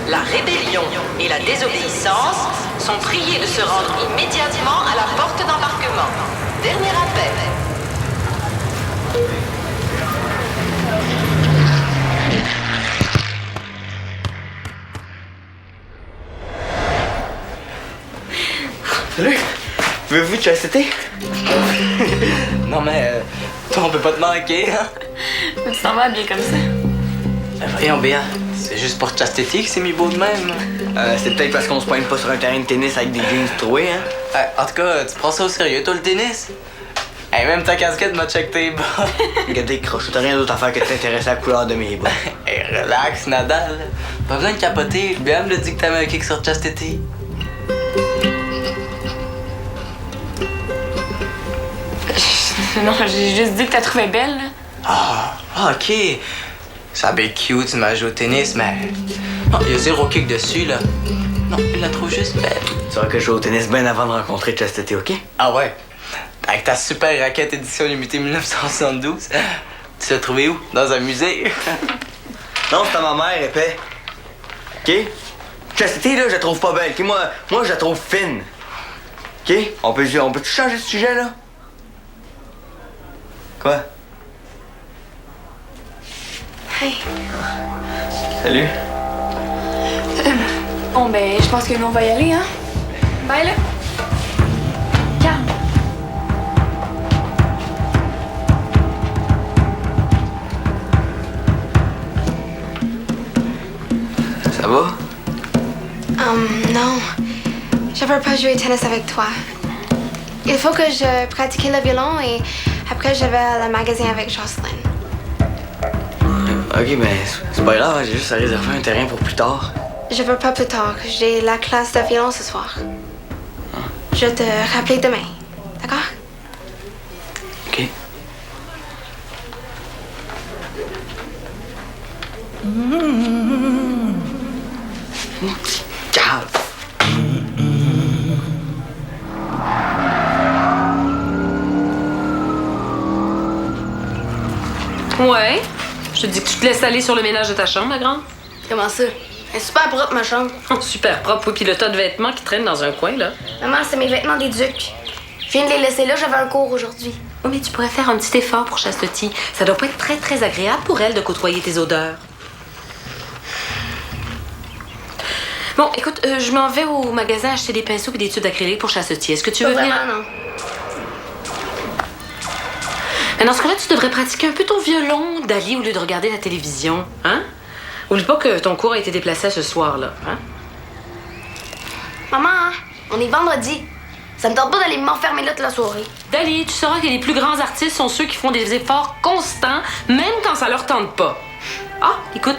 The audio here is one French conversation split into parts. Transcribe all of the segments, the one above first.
la rébellion et la désobéissance sont priés de se rendre immédiatement à la porte d'embarquement. Dernier appel. Salut! Veux-vous chasteté? Non mais, toi on peut pas te manquer, hein? Tu t'en vas bien comme ça. Voyons, Béa, c'est juste pour chasteté que c'est mis beau de même. C'est peut-être parce qu'on se pointe pas sur un terrain de tennis avec des jeans troués, hein? En tout cas, tu prends ça au sérieux, toi, le tennis? Hey, même ta casquette m'a check tes bas. Regardez, croche, t'as rien d'autre à faire que de t'intéresser à la couleur de mes bas. Hey, relax, Nadal. Pas besoin de capoter. Béa me l'a dit que t'avais un kick sur chasteté. Non, j'ai juste dit que t'as trouvé belle, là. Ah, ok. Ça va être cute, tu m'as joué au tennis, mais... Non, il y a zéro kick dessus, là. Non, il la trouve juste belle. Tu vois que je joue au tennis bien avant de rencontrer Chasteté, ok? Ah ouais? Avec ta super raquette édition limitée 1972. Tu l'as trouvé où? Dans un musée? Non, c'est à ma mère, épais. Ok? Chasteté, là, je la trouve pas belle. Ok? Moi, je la trouve fine. Ok? On peut-tu changer de sujet, là? Quoi? Hey. Salut. Bon, ben, je pense que nous, on va y aller, hein? Bye, là. Calme. Ça va? Non. Je veux pas jouer au tennis avec toi. Il faut que je pratique le violon et après je vais à le magasin avec Jocelyn. Ok, mais c'est pas grave, j'ai juste à réserver un terrain pour plus tard. Je veux pas plus tard. J'ai la classe de violon ce soir. Je vais te rappeler demain. D'accord? Ok. Calme. Ouais. Je te dis que tu te laisses aller sur le ménage de ta chambre, ma grande. Comment ça? Elle est super propre, ma chambre. Oh, super propre, oui, puis le tas de vêtements qui traînent dans un coin, là. Maman, c'est mes vêtements des ducs. Je viens de les laisser là, j'avais un cours aujourd'hui. Oh, mais tu pourrais faire un petit effort pour Chasteté. Ça doit pas être très, très agréable pour elle de côtoyer tes odeurs. Bon, écoute, je m'en vais au magasin acheter des pinceaux et des tubes d'acrylique pour Chasteté. Est-ce que tu veux venir? Vraiment, non. Mais dans ce cas-là, tu devrais pratiquer un peu ton violon, Dali, au lieu de regarder la télévision, hein? Oublie pas que ton cours a été déplacé à ce soir-là, hein? Maman, hein, on est vendredi. Ça me tente pas d'aller m'enfermer là toute la soirée. Dali, tu sauras que les plus grands artistes sont ceux qui font des efforts constants, même quand ça leur tente pas. Ah, écoute,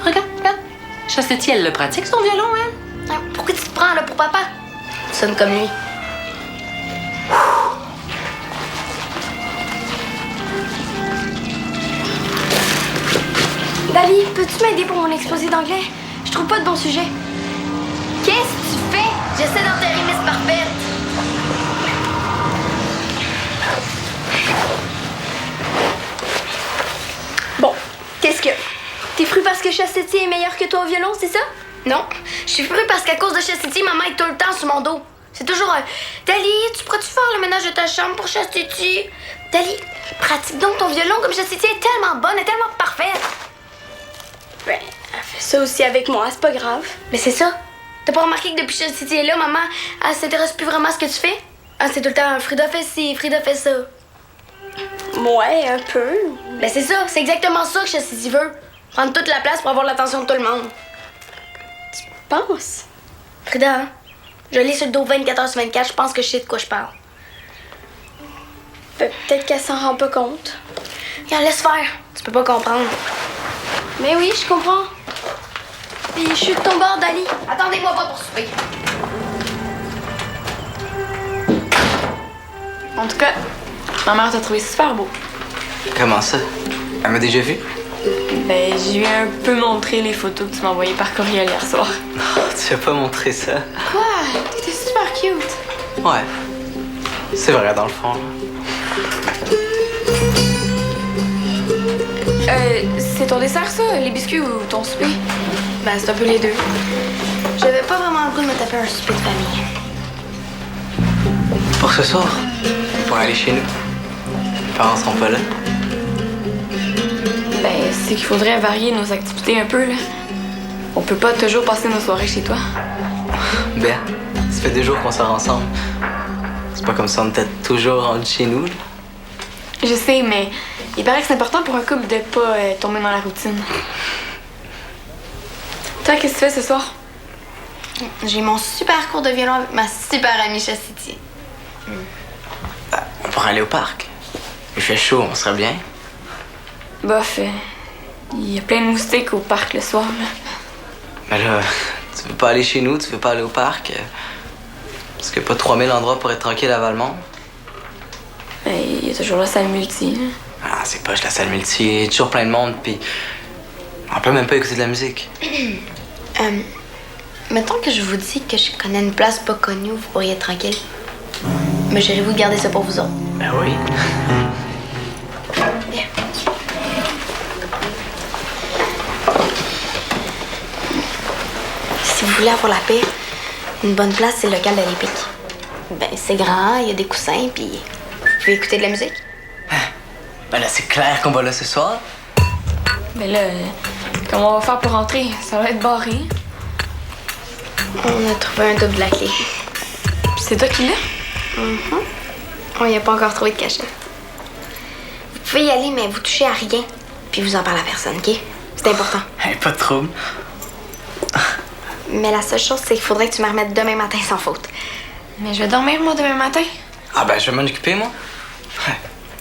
regarde. Chasteté, elle le pratique, son violon, elle. Hein, pourquoi tu te prends là pour papa? Tu sonnes comme lui. Dali, peux-tu m'aider pour mon exposé d'anglais? Je trouve pas de bon sujet. Qu'est-ce que tu fais? J'essaie d'enterrer Miss Parfaite. Bon, qu'est-ce que... T'es fru parce que Chasteté est meilleur que toi au violon, c'est ça? Non, je suis fru parce qu'à cause de Chasteté, maman est tout le temps sur mon dos. C'est toujours un... Dali, tu pourrais-tu faire le ménage de ta chambre pour Chasteté? Dali, pratique donc ton violon comme Chasteté est tellement bonne, elle est tellement parfaite. Ben, elle fait ça aussi avec moi, c'est pas grave. Mais c'est ça. T'as pas remarqué que depuis que Chasteté est là, maman, elle s'intéresse plus vraiment à ce que tu fais? Ah, c'est tout le temps Frida fait ci, Frida fait ça. Ouais, un peu. Ben c'est ça, c'est exactement ça que Chasteté veut. Prendre toute la place pour avoir l'attention de tout le monde. Tu penses? Frida, hein? Je lis sur le dos 24h/24, je pense que je sais de quoi je parle. Peut-être qu'elle s'en rend pas compte. Regarde, laisse faire. Tu peux pas comprendre. Mais oui, je comprends. Puis je suis de ton bord, Dali. Attendez-moi pas pour souper. En tout cas, ma mère t'a trouvé super beau. Comment ça? Elle m'a déjà vu? Ben, je lui ai un peu montré les photos que tu m'as envoyées par courriel hier soir. Oh, tu vas pas montrer ça? Quoi? T'étais super cute. Ouais. C'est vrai, dans le fond. C'est ton dessert, ça? Les biscuits ou ton souper? Ben, c'est un peu les deux. J'avais pas vraiment le goût de me taper un souper de famille. Pour ce soir, on pourrait aller chez nous. Les parents seront pas là. Ben, c'est qu'il faudrait varier nos activités un peu, là. On peut pas toujours passer nos soirées chez toi. Ben, ça fait 2 jours qu'on sort ensemble. C'est pas comme si on était toujours rendu chez nous, là. Je sais, mais il paraît que c'est important pour un couple de pas tomber dans la routine. Toi, qu'est-ce que tu fais ce soir? J'ai mon super cours de violon avec ma super amie Chastity. On pourrait aller au parc. Il fait chaud, on serait bien. Bof, il y a plein de moustiques au parc le soir, là. Mais là, tu veux pas aller chez nous, tu veux pas aller au parc? Parce qu'il n'y a pas 3000 endroits pour être tranquille à Valmont. Ben, il y a toujours la salle multi, là. Ah, c'est poche la salle multi, il y a toujours plein de monde, puis on peut même pas écouter de la musique. Mettons que je vous dis que je connais une place pas connue où vous pourriez être tranquille. Mais gérez-vous de garder ça pour vous autres? Ben oui. Bien. Si vous voulez avoir la paix, une bonne place, c'est le local de l'Épique. Ben, c'est grand, il y a des coussins, puis vous pouvez écouter de la musique. Ben là, c'est clair qu'on va là ce soir. Ben là, comment on va faire pour rentrer? Ça va être barré. On a trouvé un double de la clé. Puis c'est toi qui l'as? On n'y a pas encore trouvé de cachet. Vous pouvez y aller, mais vous touchez à rien. Puis vous en parlez à personne, OK? C'est important. Hey, pas de trouble. Mais la seule chose, c'est qu'il faudrait que tu me remettes demain matin sans faute. Mais je vais dormir, moi, demain matin. Ah ben, je vais m'en occuper, moi.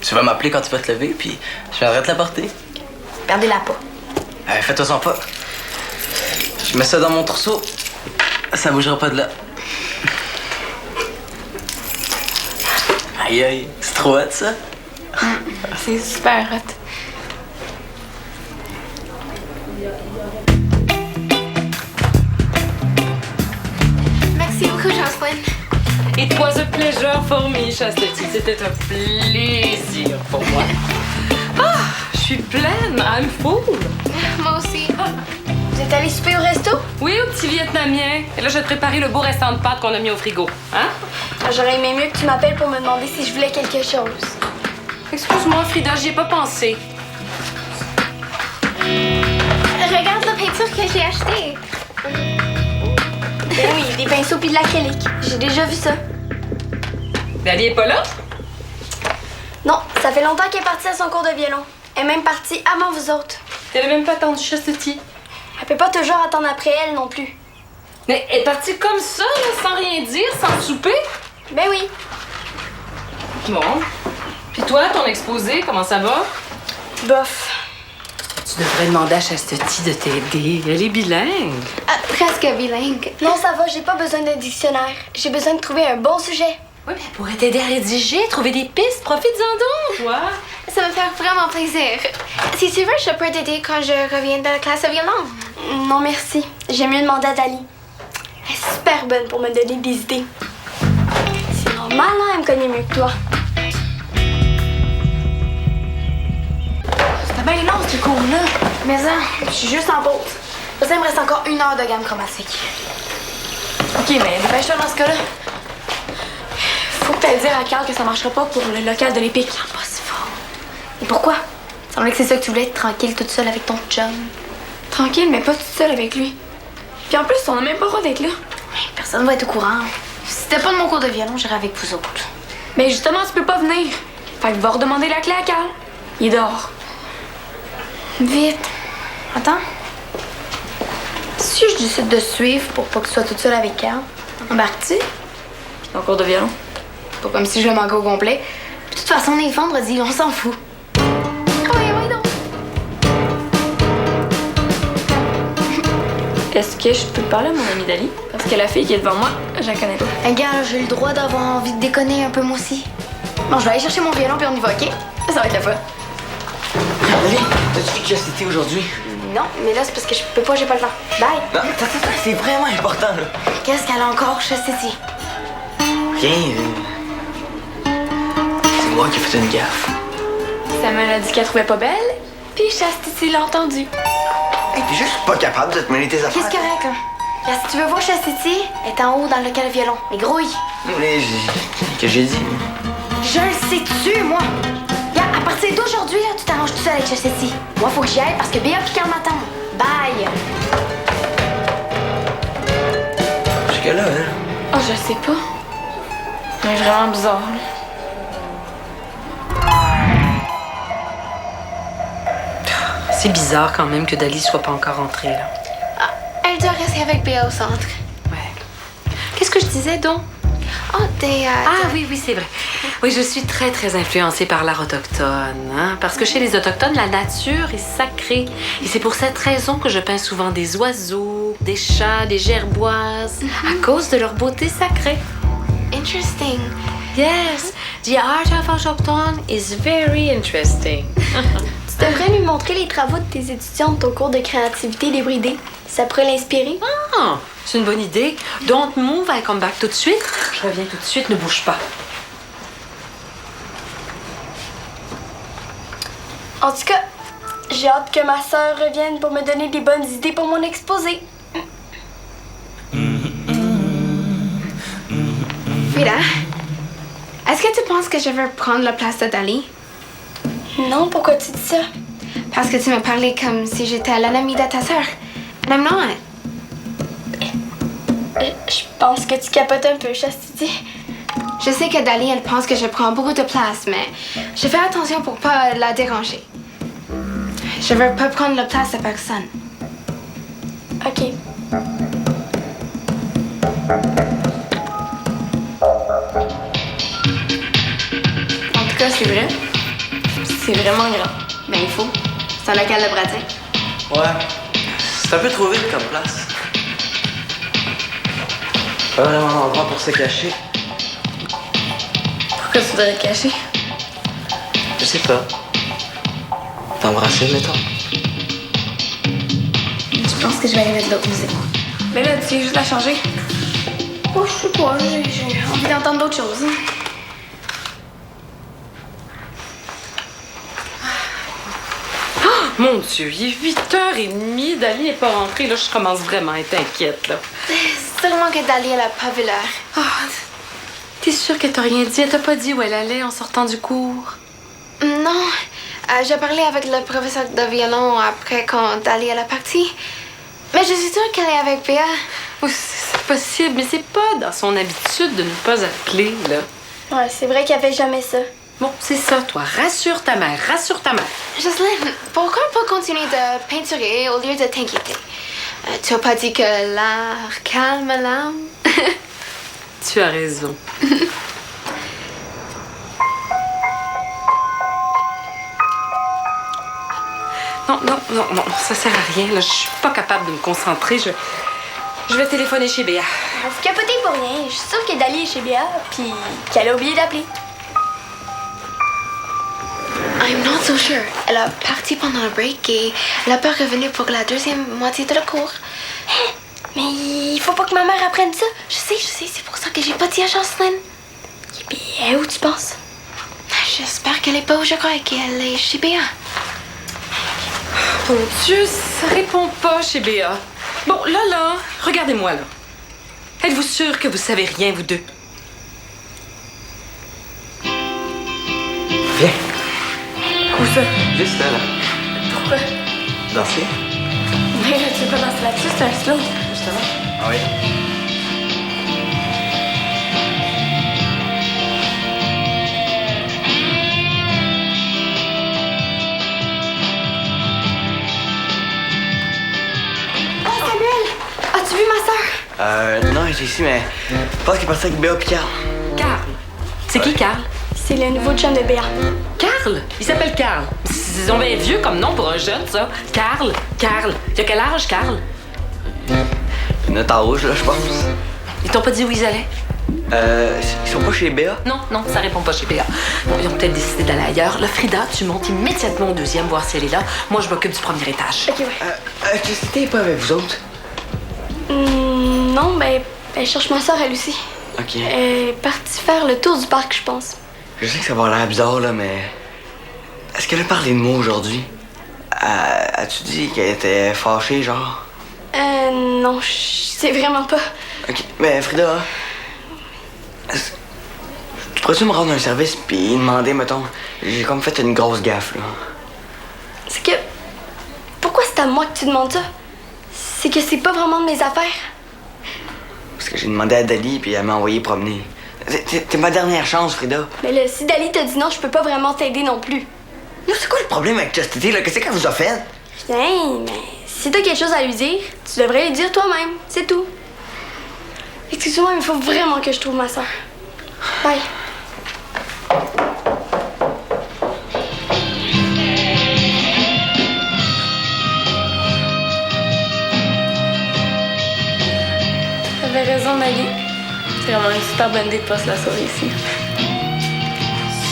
Tu vas m'appeler quand tu vas te lever, puis je viendrai te la porter. Perdez-la pas. Fais-toi-en pas. Je mets ça dans mon trousseau. Ça bougera pas de là. Aïe aïe, c'est trop hot ça. C'est super hot. Merci beaucoup, Jocelyn. It was a pleasure for me, Chastity. C'était un plaisir pour moi. Ah, je suis pleine. I'm full. Moi aussi. Vous êtes allés souper au resto? Oui, au petit vietnamien. Et là, je vais te préparer le beau restant de pâtes qu'on a mis au frigo. Hein? J'aurais aimé mieux que tu m'appelles pour me demander si je voulais quelque chose. Excuse-moi, Frida, j'y ai pas pensé. Regarde la peinture que j'ai achetée. Ben oui, des pinceaux puis de l'acrylique. J'ai déjà vu ça. Daddy est pas là? Non, ça fait longtemps qu'elle est partie à son cours de violon. Elle est même partie avant vous autres. T'avais même pas attendu Chastity. Elle peut pas toujours attendre après elle non plus. Mais elle est partie comme ça, là, sans rien dire, sans souper? Ben oui. Bon. Puis toi, ton exposé, comment ça va? Bof. Tu devrais demander à Chastity de t'aider. Elle est bilingue. Ah, presque bilingue. Non, ça va, j'ai pas besoin d'un dictionnaire. J'ai besoin de trouver un bon sujet. Oui, mais elle pourrait t'aider à rédiger, trouver des pistes. Profites-en donc, toi. Ça me fait vraiment plaisir. Si tu veux, je peux t'aider quand je reviens de la classe de violon. Non, merci. J'aime mieux demander à Dali. Elle est super bonne pour me donner des idées. C'est normal, hein, elle me connaît mieux que toi. C'était bien long, ce cours-là. Mais ça, je suis juste en pause. Ça, il me reste encore 1 heure de gamme chromatique. OK, mais dépêche-toi dans ce cas-là. Faut que t'ailles dire à Carl que ça marchera pas pour le local de l'Épique. Pas si fort. Et pourquoi? Il semblait que c'est ça que tu voulais, être tranquille toute seule avec ton chum. Tranquille, mais pas toute seule avec lui. Puis en plus, on a même pas le droit d'être là. Personne va être au courant. Si c'était pas de mon cours de violon, j'irais avec vous autres. Mais justement, tu peux pas venir. Fait que va redemander la clé à Carl. Il est dehors. Vite. Attends. Si je décide de suivre pour pas que tu sois toute seule avec Carl, embarques-tu? Ton cours de violon. Pas comme si je le manquais au complet. De toute façon, on est vendredi, on s'en fout. Ah ouais, donc. Est-ce que je peux parler à mon amie Dali? Parce que la fille qui est devant moi, je la connais pas. Hey, gars, j'ai le droit d'avoir envie de déconner un peu moi aussi. Bon, je vais aller chercher mon violon puis on y va, OK? Ça va être la fois. Dali, t'as-tu vu Chastity aujourd'hui? Non, mais là, c'est parce que je peux pas, j'ai pas le temps. Bye! Non, attends, c'est vraiment important, là. Qu'est-ce qu'elle a encore, Chastity? Rien, c'est moi qui ai fait une gaffe. Samuel a dit qu'elle trouvait pas belle, puis Chastity l'a entendu. Hey, t'es juste pas capable de te mêler tes affaires. Qu'est-ce correct, là? Regarde, si tu veux voir Chastity, elle est en haut dans le local violon. Mais grouille. Mais que j'ai dit? Je le sais-tu, moi? Regarde, à partir d'aujourd'hui, là, tu t'arranges tout seul avec Chastity. Moi, faut que j'y aille parce que Béa et Carl m'attendent. Bye! Jusque-là, hein? Oh, je sais pas. Mais vraiment bizarre. Là. C'est bizarre quand même que Dali soit pas encore rentrée, là. Ah, elle doit rester avec Béa au centre. Ouais. Qu'est-ce que je disais, donc? Oh, t'es... Ah oui, c'est vrai. Oui, je suis très, très influencée par l'art autochtone. Hein? Parce que chez les Autochtones, la nature est sacrée. Et c'est pour cette raison que je peins souvent des oiseaux, des chats, des gerboises, à cause de leur beauté sacrée. Interesting. Yes, the art of Autochtone is very interesting. Tu devrais lui montrer les travaux de tes étudiants de ton cours de créativité débridée. Ça pourrait l'inspirer. Ah, c'est une bonne idée. Don't move, I come back tout de suite. Je reviens tout de suite, ne bouge pas. En tout cas, j'ai hâte que ma sœur revienne pour me donner des bonnes idées pour mon exposé. Frida, est-ce que tu penses que je vais prendre la place de Dali? Non, pourquoi tu dis ça? Parce que tu me parlais comme si j'étais l'amie de ta sœur. And I'm not. Je pense que tu capotes un peu, Chastity. Je sais que Dali, elle pense que je prends beaucoup de place, mais je fais attention pour pas la déranger. Je veux pas prendre la place de personne. OK. En tout cas, c'est vrai. C'est vraiment grand. Mais il faut. C'est un local de pratique. Ouais. C'est un peu trop vite comme place. Pas vraiment un endroit pour se cacher. Pourquoi tu voudrais te cacher? Je sais pas. T'embrasser, mettons. Je pense que je vais aller mettre d'autres musiques. Mais là, tu veux juste la changer? Oh, je sais pas, j'ai envie d'entendre d'autres choses. Mon Dieu, il est 8h30, Dali n'est pas rentrée. Là, je commence vraiment à être inquiète, là. Sûrement que Dali, elle a pas vu l'heure. Ah, t'es sûre qu'elle t'a rien dit? Elle t'a pas dit où elle allait en sortant du cours? Non. J'ai parlé avec le professeur de violon après quand Dali, elle est partie. Mais je suis sûre qu'elle est avec Béa. Oui, c'est possible, mais c'est pas dans son habitude de ne pas appeler, là. Ouais, c'est vrai qu'elle fait jamais ça. Bon, c'est ça, toi. Rassure ta mère, rassure ta mère. Jocelyne, pourquoi pas continuer de peinturer au lieu de t'inquiéter? Tu as pas dit que l'art calme l'âme? Tu as raison. Non, ça sert à rien. Là, je suis pas capable de me concentrer. Je vais téléphoner chez Béa. Vous capotez pour rien. Je suis sûre que Dali est chez Béa, puis qu'elle a oublié d'appeler. I'm not so sure. Elle a parti pendant le break et elle a pas revenu pour la deuxième moitié de le cours. Mais il faut pas que ma mère apprenne ça. Je sais, c'est pour ça que j'ai pas dit à Jocelyne. Et puis, elle est où tu penses? J'espère qu'elle est pas où je crois qu'elle est chez Béa. Mon Dieu, ça répond pas chez Béa. Bon, là, regardez-moi, là. Êtes-vous sûre que vous savez rien, vous deux? Viens. Où ça? Juste là. Pourquoi? Danser. Mais là, tu veux pas danser là-dessus, c'est un slow. Justement. Ah oui. Oh, Samuel! As-tu vu ma sœur? Non, elle était ici, mais je pense qu'elle est partie avec Béa et Carl. Carl. C'est qui, Carl? C'est le nouveau chum de Béa. Carl? Il s'appelle Carl. C'est bien vieux comme nom pour un jeune, ça. Carl. Il a quel âge, Carl? Notre âge, là, je pense. Ils t'ont pas dit où ils allaient? Ils sont pas chez Béa? Non, ça répond pas chez Béa. Bon, ils ont peut-être décidé d'aller ailleurs. Là, Frida, tu montes immédiatement au deuxième, voir si elle est là. Moi, je m'occupe du premier étage. Ok, ouais. Chastity est pas avec vous autres? Non, ben, elle cherche ma soeur, elle aussi. Ok. Elle est partie faire le tour du parc, je pense. Je sais que ça va avoir l'air bizarre, là, mais... Est-ce qu'elle a parlé de moi aujourd'hui? As-tu dit qu'elle était fâchée, genre? Non, je sais vraiment pas. Ok, mais Frida, tu pourrais-tu me rendre un service puis demander, mettons, j'ai comme fait une grosse gaffe, là. C'est que... Pourquoi c'est à moi que tu demandes ça? C'est que c'est pas vraiment de mes affaires. Parce que j'ai demandé à Dali puis elle m'a envoyé promener. T'es ma dernière chance, Frida. Mais là, si Dali t'a dit non, je peux pas vraiment t'aider non plus. Yo, c'est quoi le problème avec Chastity, là? Qu'est-ce qu'elle vous a fait? Rien, mais si t'as quelque chose à lui dire, tu devrais lui dire toi-même. C'est tout. Excuse-moi, mais il faut vraiment que je trouve ma soeur. Bye. T'avais raison, Maggie. C'est vraiment une super bonne idée de passer la soirée ici.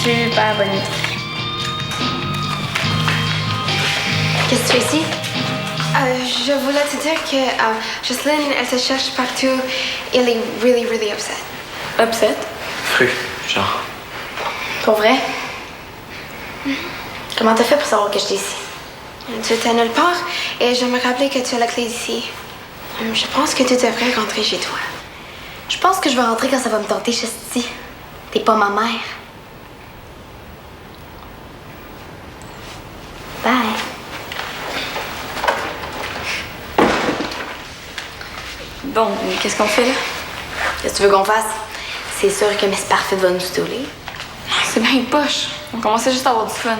Super bonne idée. Qu'est-ce que tu fais ici? Je voulais te dire que Jocelyne, elle te cherche partout. Elle est really, really upset. Upset? Fru, genre. Pour vrai? Comment t'as fait pour savoir que j'étais ici? Tu étais nulle part et je me rappelais que tu as la clé d'ici. Je pense que tu devrais rentrer chez toi. Je pense que je vais rentrer quand ça va me tenter, Chastity. T'es pas ma mère. Bye. Bon, qu'est-ce qu'on fait là? Qu'est-ce que tu veux qu'on fasse? C'est sûr que Miss Parfait va nous stouler. C'est bien poche. On commençait juste à avoir du fun.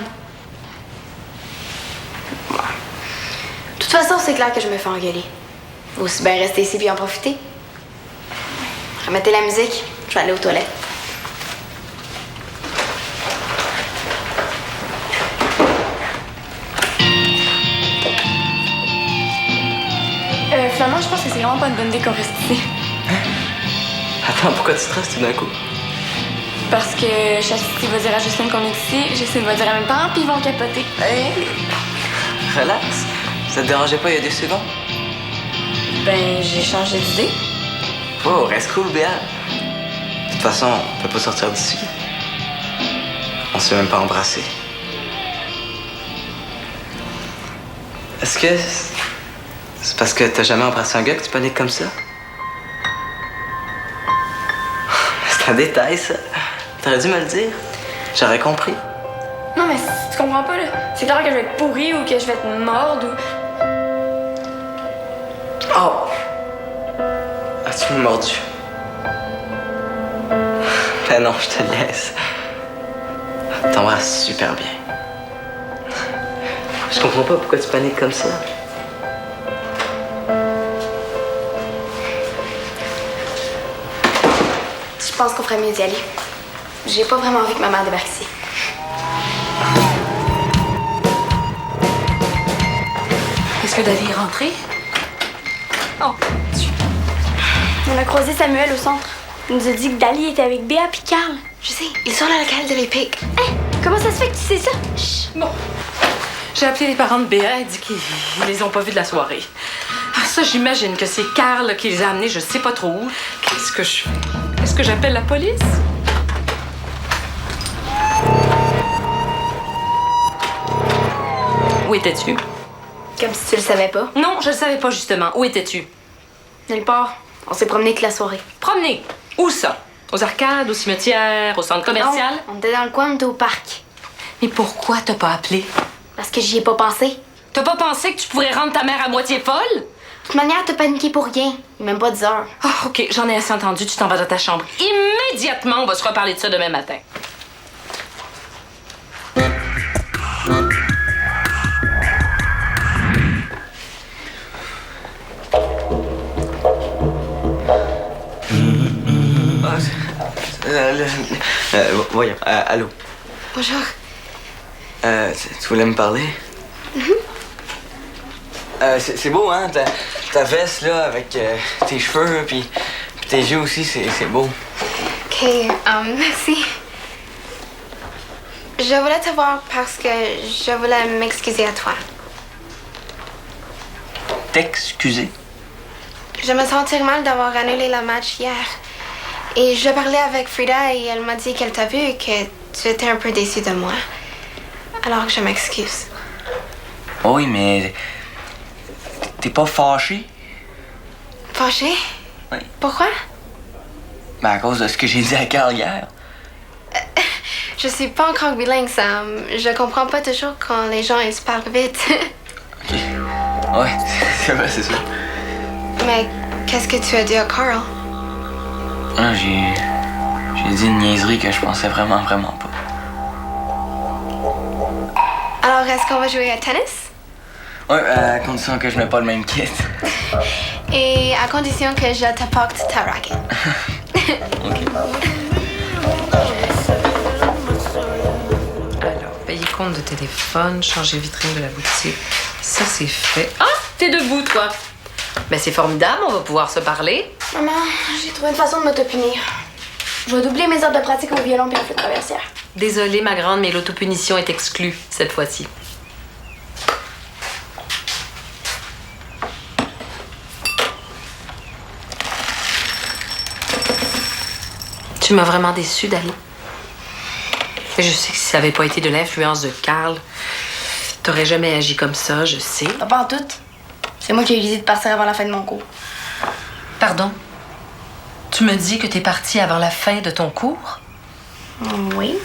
De toute façon, c'est clair que je me fais engueuler. Aussi bien rester ici puis en profiter. Remettez la musique, je vais aller aux toilettes. Finalement, je pense que c'est vraiment pas une bonne idée qu'on reste ici. Attends, pourquoi tu stresses tout d'un coup? Parce que Chastity va dire à Justine qu'on est ici, Justine va dire à mes parents, puis ils vont capoter. Hey! Relax. Ça te dérangeait pas il y a 2 secondes? Ben, j'ai changé d'idée. Oh, reste cool, Béa. De toute façon, on peut pas sortir d'ici. On s'est même pas embrassé. Est-ce que c'est parce que t'as jamais embrassé un gars que tu paniques comme ça? C'est un détail, ça. T'aurais dû me le dire. J'aurais compris. Non, mais tu comprends pas, là. C'est clair que je vais être pourrie ou que je vais être mordre ou... Oh! As-tu me mordu? Ben non, je te laisse. T'embrasses super bien. Je comprends pas pourquoi tu paniques comme ça. Je pense qu'on ferait mieux d'y aller. J'ai pas vraiment envie que ma mère débarque ici. Est-ce que Dali est rentré? Oh, On a croisé Samuel au centre. Il nous a dit que Dali était avec Béa puis Carl. Je sais, ils sont dans le local de l'Epic. Hein? Comment ça se fait que tu sais ça? Chut. bon. J'ai appelé les parents de Béa et dit qu'ils les ont pas vus de la soirée. Ah, ça, j'imagine que c'est Carl qui les a amenés, je sais pas trop où. Qu'est-ce que je fais? Est-ce que j'appelle la police? Où étais-tu? Comme si tu le savais pas. Non, je le savais pas justement. Où étais-tu? Nulle part. On s'est promené toute la soirée. Promener. Où ça? Aux arcades, au cimetière, au centre commercial? Non, on était dans le coin, on était au parc. Mais pourquoi t'as pas appelé? Parce que j'y ai pas pensé. T'as pas pensé que tu pourrais rendre ta mère à moitié folle? De toute manière, t'as paniqué pour rien. Il est même pas 10 heures. Ah, OK, j'en ai assez entendu. Tu t'en vas dans ta chambre. Immédiatement, on va se reparler de ça demain matin. Voyons, allô. Bonjour. Tu voulais me parler? C'est beau, hein? Ta veste, là, avec tes cheveux, puis tes yeux aussi, c'est beau. OK, merci. Je voulais te voir parce que je voulais m'excuser à toi. T'excuser? Je me sentais mal d'avoir annulé le match hier. Et je parlais avec Frida et elle m'a dit qu'elle t'a vu et que tu étais un peu déçue de moi. Alors que je m'excuse. Oui, mais... T'es pas fâché? Fâché? Oui. Pourquoi? Ben, à cause de ce que j'ai dit à Carl hier. Je suis pas encore bilingue, Sam. Je comprends pas toujours quand les gens ils se parlent vite. OK. Ouais, c'est vrai, c'est ça. Mais qu'est-ce que tu as dit à Carl? Ah, j'ai dit une niaiserie que je pensais vraiment pas. Alors, est-ce qu'on va jouer à tennis? Ouais, à condition que je mets pas le même kit. Et à condition que je t'apporte ta raquette. OK. Alors, payer compte de téléphone, changer vitrine de la boutique. Ça, c'est fait. Ah, t'es debout, toi. Ben, c'est formidable, on va pouvoir se parler. Maman, j'ai trouvé une façon de m'auto-punir. Je vais doubler mes heures de pratique au violon puis en flûte traversière. Désolée, ma grande, mais l'autopunition est exclue cette fois-ci. Tu m'as vraiment déçue, Dali. Et je sais que si ça n'avait pas été de l'influence de Carl, t'aurais jamais agi comme ça, je sais. Pas en tout. C'est moi qui ai eu l'idée de partir avant la fin de mon cours. Pardon? Tu me dis que t'es partie avant la fin de ton cours? Oui.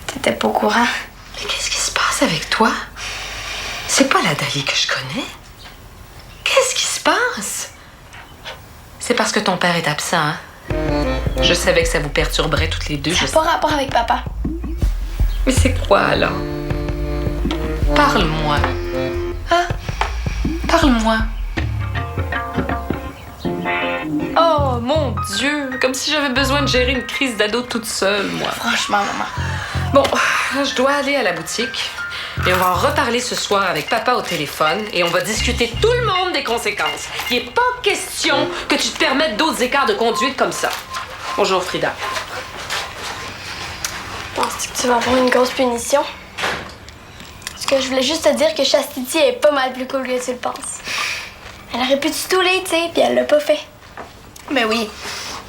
T'étais pas au courant. Mais qu'est-ce qui se passe avec toi? C'est pas la Dali que je connais. Qu'est-ce qui se passe? C'est parce que ton père est absent, hein? Je savais que ça vous perturberait toutes les deux. Ça n'a pas rapport avec papa. Mais c'est quoi, alors? Parle-moi. Hein? Parle-moi. Oh, mon Dieu! Comme si j'avais besoin de gérer une crise d'ado toute seule, moi. Franchement, maman. Bon, je dois aller à la boutique. Et on va en reparler ce soir avec papa au téléphone. Et on va discuter tout le monde des conséquences. Il n'est pas question que tu te permettes d'autres écarts de conduite comme ça. Bonjour, Frida. Penses-tu que tu vas avoir une grosse punition? Parce que je voulais juste te dire que Chastity est pas mal plus cool que tu le penses. Elle aurait pu te stouler, tu sais, puis elle l'a pas fait. Ben oui.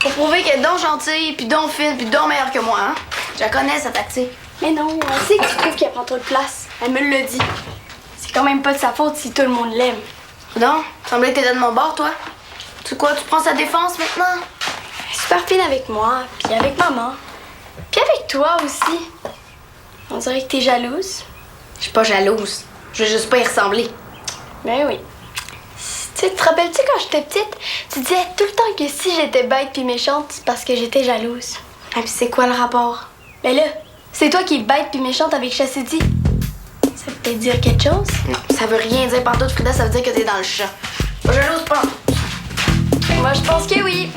Pour prouver qu'elle est donc gentille, puis donc fine, puis donc meilleure que moi, hein? Je la connais, sa tactique. Mais non, on sait que tu trouves qu'elle prend trop de place. Elle me l'a dit. C'est quand même pas de sa faute si tout le monde l'aime. Non, semblait que t'étais de mon bord, toi. Tu quoi, tu prends sa défense maintenant? Elle est super fine avec moi, puis avec maman. Puis avec toi aussi. On dirait que t'es jalouse. Je suis pas jalouse. Je veux juste pas y ressembler. Ben oui. Tu sais, te rappelles-tu quand j'étais petite, tu disais tout le temps que si j'étais bête puis méchante, c'est parce que j'étais jalouse. Ah, puis c'est quoi le rapport? Ben là, c'est toi qui es bête puis méchante avec Chastity. Ça peut peut-être dire quelque chose? Non, ça veut rien dire partout, Frida, ça veut dire que t'es dans le champ. Pas jalouse, pas. Moi, je pense que oui.